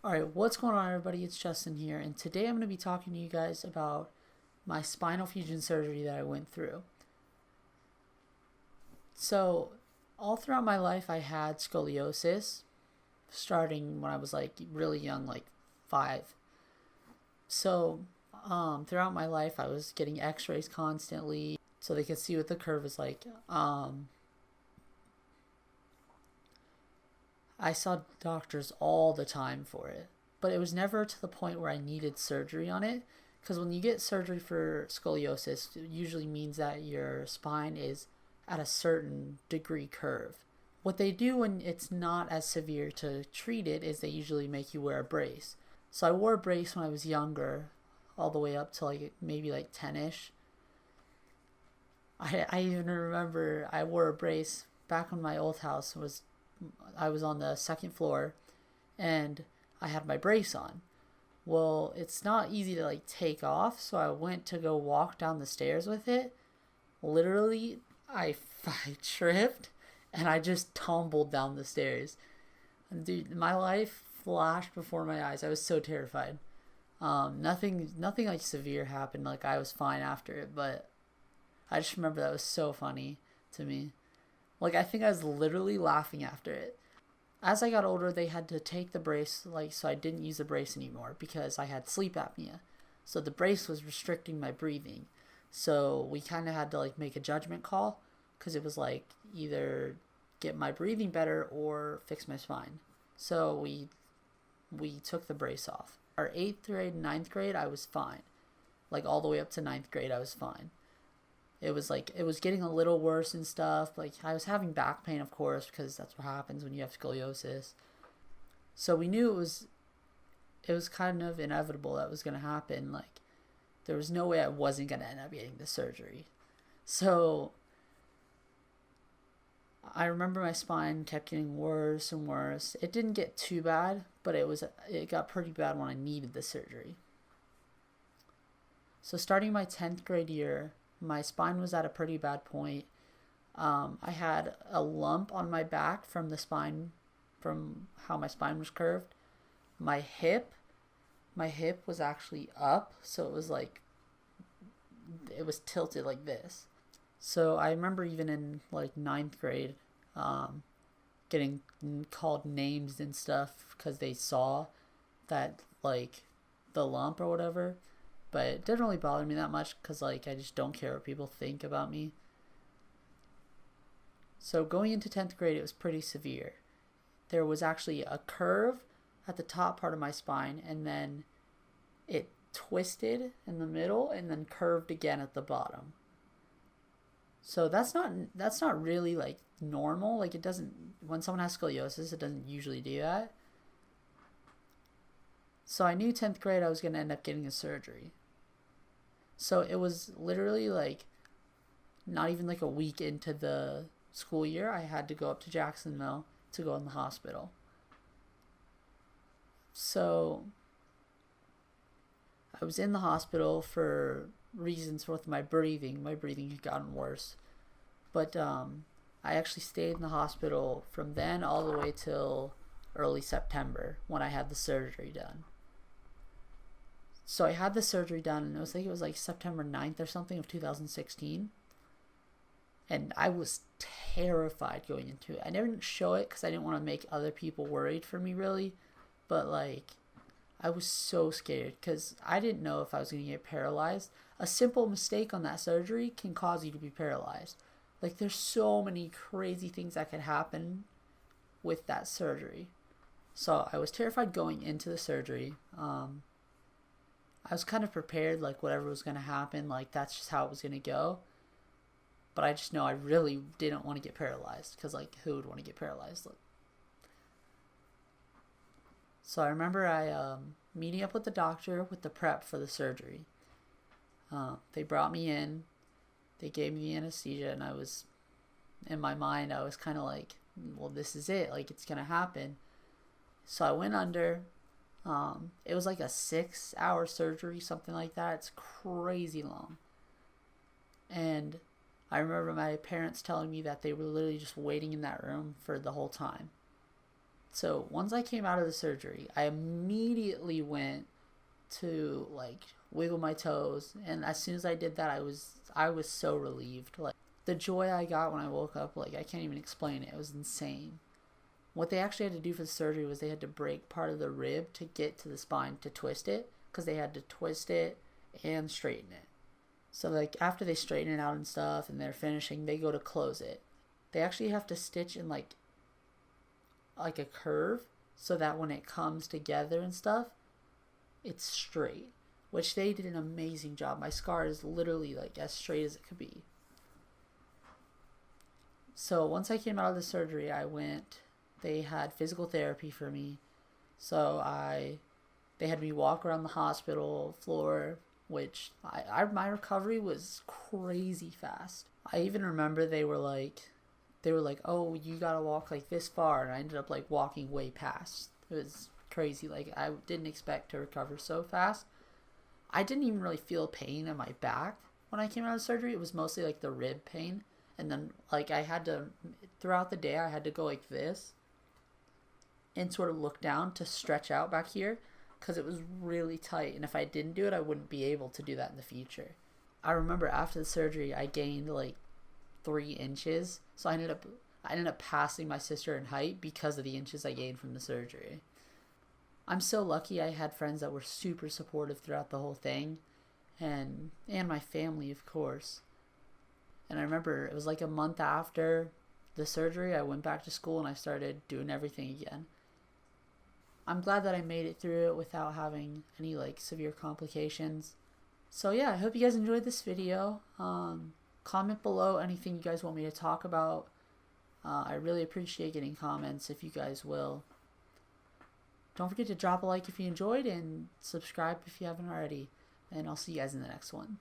Alright, what's going on, everybody? It's Justin here, and today I'm going to be talking to you guys about my spinal fusion surgery that I went through. So, all throughout my life, I had scoliosis, starting when I was like really young, like 5. So, throughout my life, I was getting x rays constantly so they could see what the curve is like. I saw doctors all the time for it, but it was never to the point where I needed surgery on it. Because when you get surgery for scoliosis, it usually means that your spine is at a certain degree curve. What they do when it's not as severe to treat it is they usually make you wear a brace. So I wore a brace when I was younger, all the way up to like maybe like 10ish. I even remember I wore a brace back when my old house was I was on the second floor and I had my brace on. Well, it's not easy to like take off, so I went to go walk down the stairs with it. Literally, I tripped and I just tumbled down the stairs. And dude, my life flashed before my eyes. I was so terrified. Nothing like severe happened. Like I was fine after it, but I just remember that was so funny to me. Like I think I was literally laughing after it. As I got older, they had to take the brace, like, so I didn't use the brace anymore because I had sleep apnea. So the brace was restricting my breathing. So we kind of had to like make a judgment call because it was like either get my breathing better or fix my spine. So we took the brace off. Our 8th grade and 9th grade, I was fine. Like all the way up to 9th grade, I was fine. It was like it was getting a little worse and stuff. Like I was having back pain, of course, because that's what happens when you have scoliosis. So we knew it was kind of inevitable that was gonna happen. Like there was no way I wasn't gonna end up getting the surgery. So I remember my spine kept getting worse and worse. It didn't get too bad, but it got pretty bad when I needed the surgery. So starting my 10th grade year, my spine was at a pretty bad point. I had a lump on my back from the spine, from how my spine was curved. My hip, my hip was actually up, so it was like it was tilted like this. So I remember even in like ninth grade, um, getting called names and stuff because they saw that like the lump or whatever. But it didn't really bother me that much because like I just don't care what people think about me. So going into 10th grade, it was pretty severe. There was actually a curve at the top part of my spine, and then it twisted in the middle and then curved again at the bottom. So that's not really like normal. Like it doesn't when someone has scoliosis, it doesn't usually do that. So I knew 10th grade I was going to end up getting a surgery. So it was literally like not even like a week into the school year, I had to go up to Jacksonville to go in the hospital. So I was in the hospital for reasons with my breathing. My breathing had gotten worse. But I actually stayed in the hospital from then all the way till early September when I had the surgery done. So I had the surgery done, and it was like September 9th or something of 2016. And I was terrified going into it. I never didn't show it because I didn't want to make other people worried for me, really. But, like, I was so scared because I didn't know if I was going to get paralyzed. A simple mistake on that surgery can cause you to be paralyzed. Like, there's so many crazy things that could happen with that surgery. So I was terrified going into the surgery. I was kind of prepared, like whatever was going to happen, like that's just how it was going to go. But I just know I really didn't want to get paralyzed because, like, who would want to get paralyzed? So I remember meeting up with the doctor with the prep for the surgery. They brought me in, they gave me the anesthesia, and in my mind, I was kind of like, well, this is it. Like, it's going to happen. So I went under. It was like a 6-hour surgery, something like that. It's crazy long. And I remember my parents telling me that they were literally just waiting in that room for the whole time. So once I came out of the surgery, I immediately went to like wiggle my toes, and as soon as I did that, I was so relieved. Like the joy I got when I woke up, like I can't even explain it. It was insane. What they actually had to do for the surgery was they had to break part of the rib to get to the spine to twist it, because they had to twist it and straighten it. So like after they straighten it out and stuff and they're finishing, they go to close it. They actually have to stitch in like a curve so that when it comes together and stuff, it's straight, which they did an amazing job. My scar is literally like as straight as it could be. So once I came out of the surgery, they had physical therapy for me. So they had me walk around the hospital floor, which my recovery was crazy fast. I even remember they were like, oh, you gotta walk like this far, and I ended up like walking way past. It was crazy. Like I didn't expect to recover so fast. I didn't even really feel pain in my back when I came out of surgery. It was mostly like the rib pain, and then like throughout the day I had to go like this and sort of look down to stretch out back here, because it was really tight, and if I didn't do it, I wouldn't be able to do that in the future. I remember after the surgery I gained like 3 inches, so I ended up passing my sister in height because of the inches I gained from the surgery. I'm so lucky I had friends that were super supportive throughout the whole thing, and my family, of course. And I remember it was like a month after the surgery, I went back to school and I started doing everything again. I'm glad that I made it through it without having any like severe complications. So yeah, I hope you guys enjoyed this video. Comment below anything you guys want me to talk about. I really appreciate getting comments if you guys will. Don't forget to drop a like if you enjoyed, and subscribe if you haven't already. And I'll see you guys in the next one.